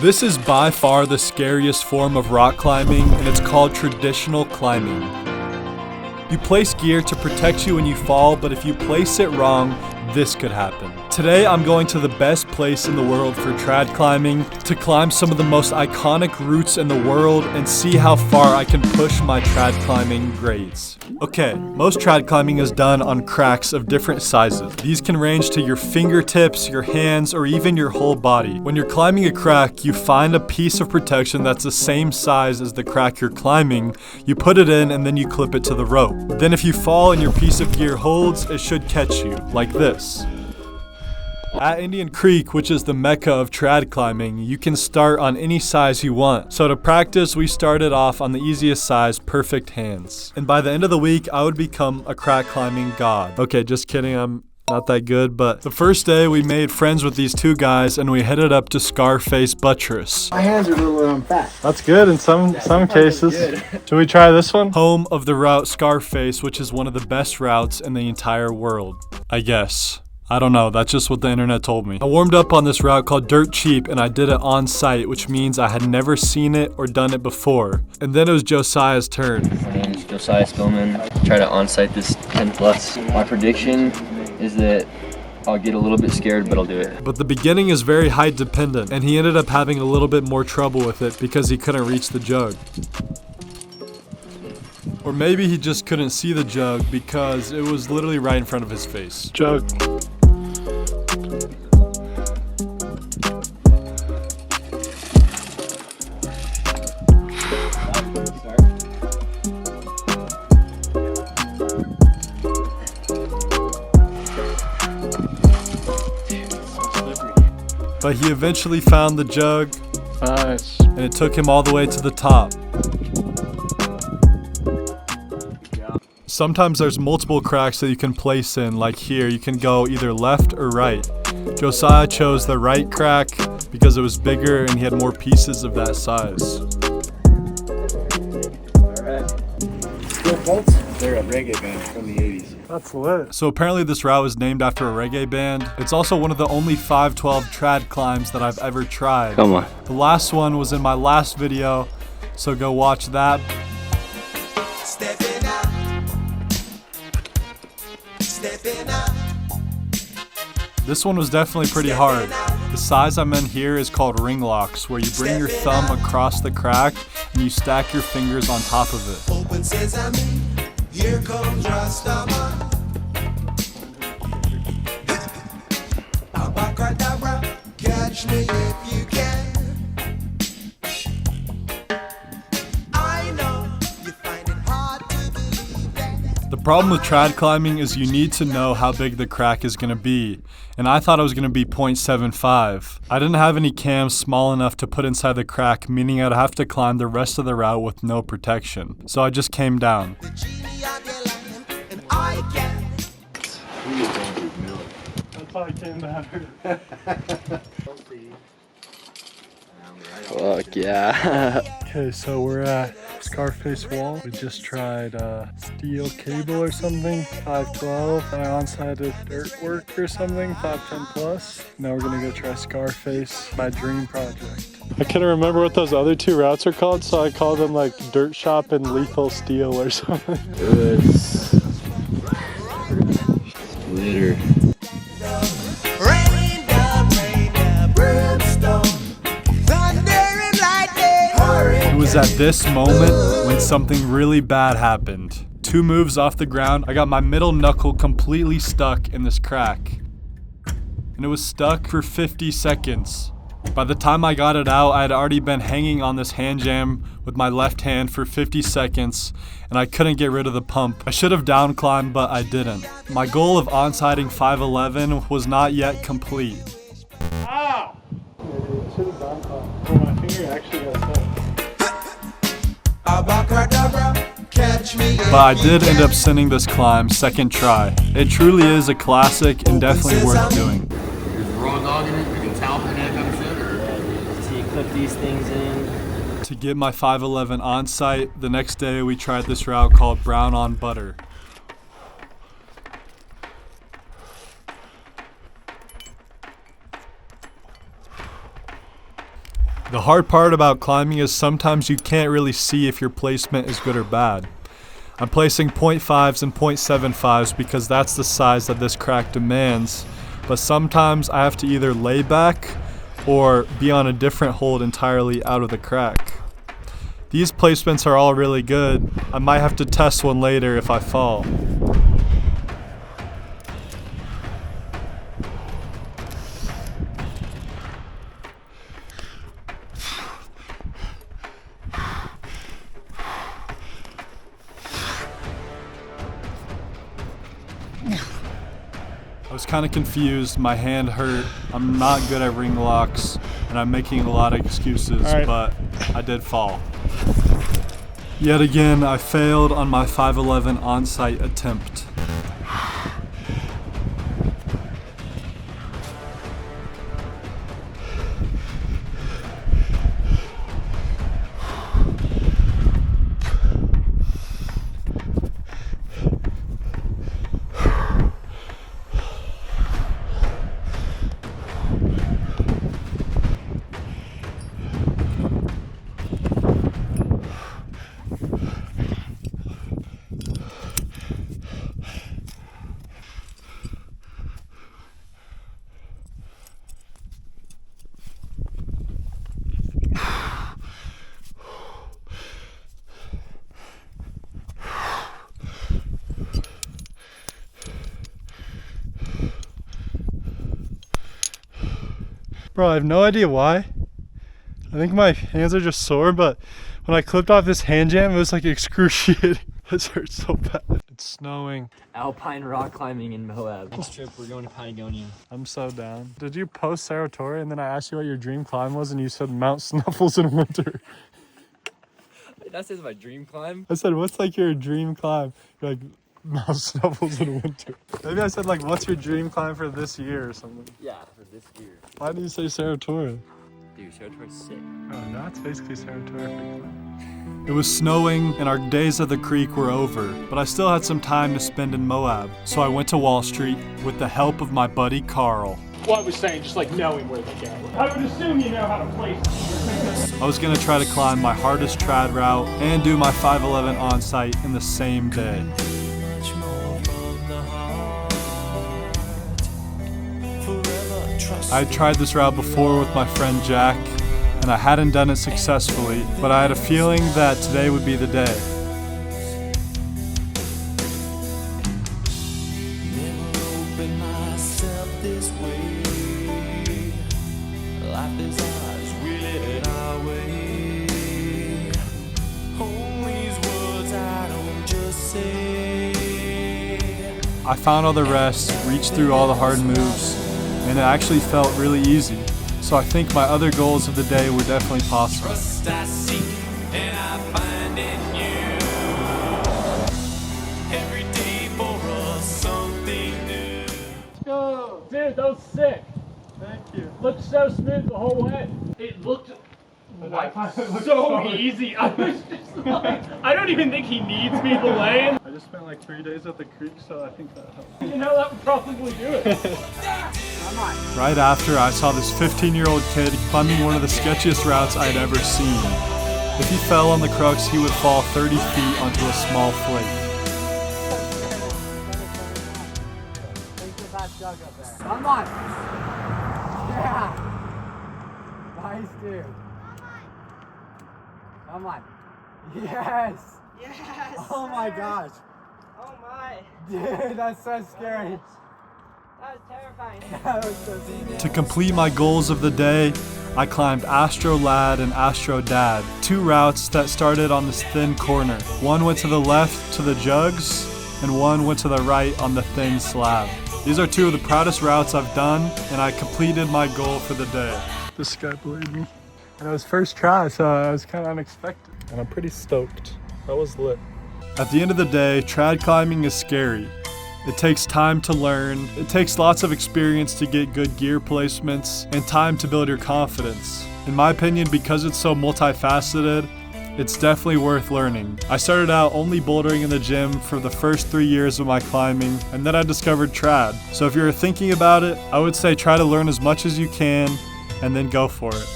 This is by far the scariest form of rock climbing, and it's called traditional climbing. You place gear to protect you when you fall, but if you place it wrong, this could happen. Today I'm going to the best place in the world for trad climbing to climb some of the most iconic routes in the world and see how far I can push my trad climbing grades. Okay, most trad climbing is done on cracks of different sizes. These can range to your fingertips, your hands, or even your whole body. When you're climbing a crack, you find a piece of protection that's the same size as the crack you're climbing, you put it in, and then you clip it to the rope. Then if you fall and your piece of gear holds, it should catch you, like this. At Indian Creek, which is the mecca of trad climbing, you can start on any size you want. So to practice, we started off on the easiest size, perfect hands. And by the end of the week, I would become a crack climbing god. Okay, just kidding, I'm not that good, but the first day we made friends with these two guys and we headed up to Scarface Buttress. My hands are a little fat. That's good in some cases. Should we try this one? Home of the route Scarface, which is one of the best routes in the entire world, I guess. I don't know, that's just what the internet told me. I warmed up on this route called Dirt Cheap and I did it on site, which means I had never seen it or done it before. And then it was Josiah's turn. My name is Josiah Spillman. Try to on-site this 10 plus. My prediction is that I'll get a little bit scared, but I'll do it. But the beginning is very height dependent and he ended up having a little bit more trouble with it because he couldn't reach the jug. Or maybe he just couldn't see the jug because it was literally right in front of his face. Jug. But he eventually found the jug. Nice. And it took him all the way to the top. Sometimes there's multiple cracks that you can place in, like here, you can go either left or right. Josiah chose the right crack because it was bigger and he had more pieces of that size. Alright. Steel bolts? They're a reggae band from the 80s. That's lit. So apparently this route was named after a reggae band. It's also one of the only 512 trad climbs that I've ever tried. Come on. The last one was in my last video, so go watch that. This one was definitely pretty hard. The size I'm in here is called ring locks, where you bring your thumb across the crack and you stack your fingers on top of it. Open sesame, here comes Rastaman. Abacadabra, catch me if you can. The problem with trad climbing is you need to know how big the crack is going to be, and I thought it was going to be 0.75. I didn't have any cams small enough to put inside the crack, meaning I'd have to climb the rest of the route with no protection. So I just came down. That's how I came down. Fuck yeah. Okay, so we're at Scarface Wall. We just tried steel cable or something, 512. And I on-sighted dirt work or something, 510 plus. Now we're gonna go try Scarface, my dream project. I couldn't remember what those other two routes are called, so I called them like Dirt Shop and Lethal Steel or something. Good. Splitter. It was at this moment when something really bad happened. 2 moves off the ground, I got my middle knuckle completely stuck in this crack. And it was stuck for 50 seconds. By the time I got it out, I had already been hanging on this hand jam with my left hand for 50 seconds, and I couldn't get rid of the pump. I should have down climbed, but I didn't. My goal of onsighting 511 was not yet complete. Ow! I should have down climbed. Oh, my finger actually got stuck. But I did end up sending this climb second try. It truly is a classic and definitely worth doing. There's raw dog in it, you can towel for that kind of shit, or? Yeah, so you clip these things in. To get my 511 on site, the next day we tried this route called Brown on Butter. The hard part about climbing is sometimes you can't really see if your placement is good or bad. I'm placing 0.5s and 0.75s because that's the size that this crack demands, but sometimes I have to either lay back or be on a different hold entirely out of the crack. These placements are all really good. I might have to test one later if I fall. I was kind of confused, my hand hurt, I'm not good at ring locks, and I'm making a lot of excuses, but I did fall. Yet again, I failed on my 5'11" on-site attempt. Bro, I have no idea why. I think my hands are just sore, but when I clipped off this hand jam, it was like excruciating. This hurts so bad. It's snowing. Alpine rock climbing in Moab. This trip, we're going to Patagonia. I'm so down. Did you post Saratoria and then I asked you what your dream climb was and you said Mount Snuffles in winter? That says my dream climb. I said, what's like your dream climb? You're like, Mount Snuffles in winter. Maybe I said like, what's your dream climb for this year or something? Yeah, for this year. Why did you say Saratoria? Dude, Saratoria's sick. Oh, no, it's basically Saratoria. It was snowing and our days at the creek were over, but I still had some time to spend in Moab. So I went to Wall Street with the help of my buddy Carl. Well, I was saying, just like knowing where they go. I would assume you know how to place them. I was gonna try to climb my hardest trad route and do my 5'11" on-site in the same day. I had tried this route before with my friend Jack, and I hadn't done it successfully, but I had a feeling that today would be the day. I found all the rest, reached through all the hard moves, and it actually felt really easy. So I think my other goals of the day were definitely possible. Oh, dude, that was sick. Thank you. Looked so smooth the whole way. It looked so easy. I was just like, I don't even think he needs me to lay. I just spent like 3 days at the creek, so I think that helped. You know, that would probably do it. Right after, I saw this 15-year-old kid climbing one of the sketchiest routes I'd ever seen. If he fell on the crux, he would fall 30 feet onto a small flake. Come on. Yeah. Nice, dude. Come on. Yes. Yes. Oh my gosh. Oh my. Dude, that's so scary. That was terrifying. That was so scary. To complete my goals of the day, I climbed Astro Lad and Astro Dad, 2 routes that started on this thin corner. One went to the left to the jugs, and one went to the right on the thin slab. These are 2 of the proudest routes I've done, and I completed my goal for the day. This guy believed me. And it was first try, so it was kind of unexpected. And I'm pretty stoked. That was lit. At the end of the day, trad climbing is scary. It takes time to learn, it takes lots of experience to get good gear placements, and time to build your confidence. In my opinion, because it's so multifaceted, it's definitely worth learning. I started out only bouldering in the gym for the first 3 years of my climbing, and then I discovered trad. So if you're thinking about it, I would say try to learn as much as you can, and then go for it.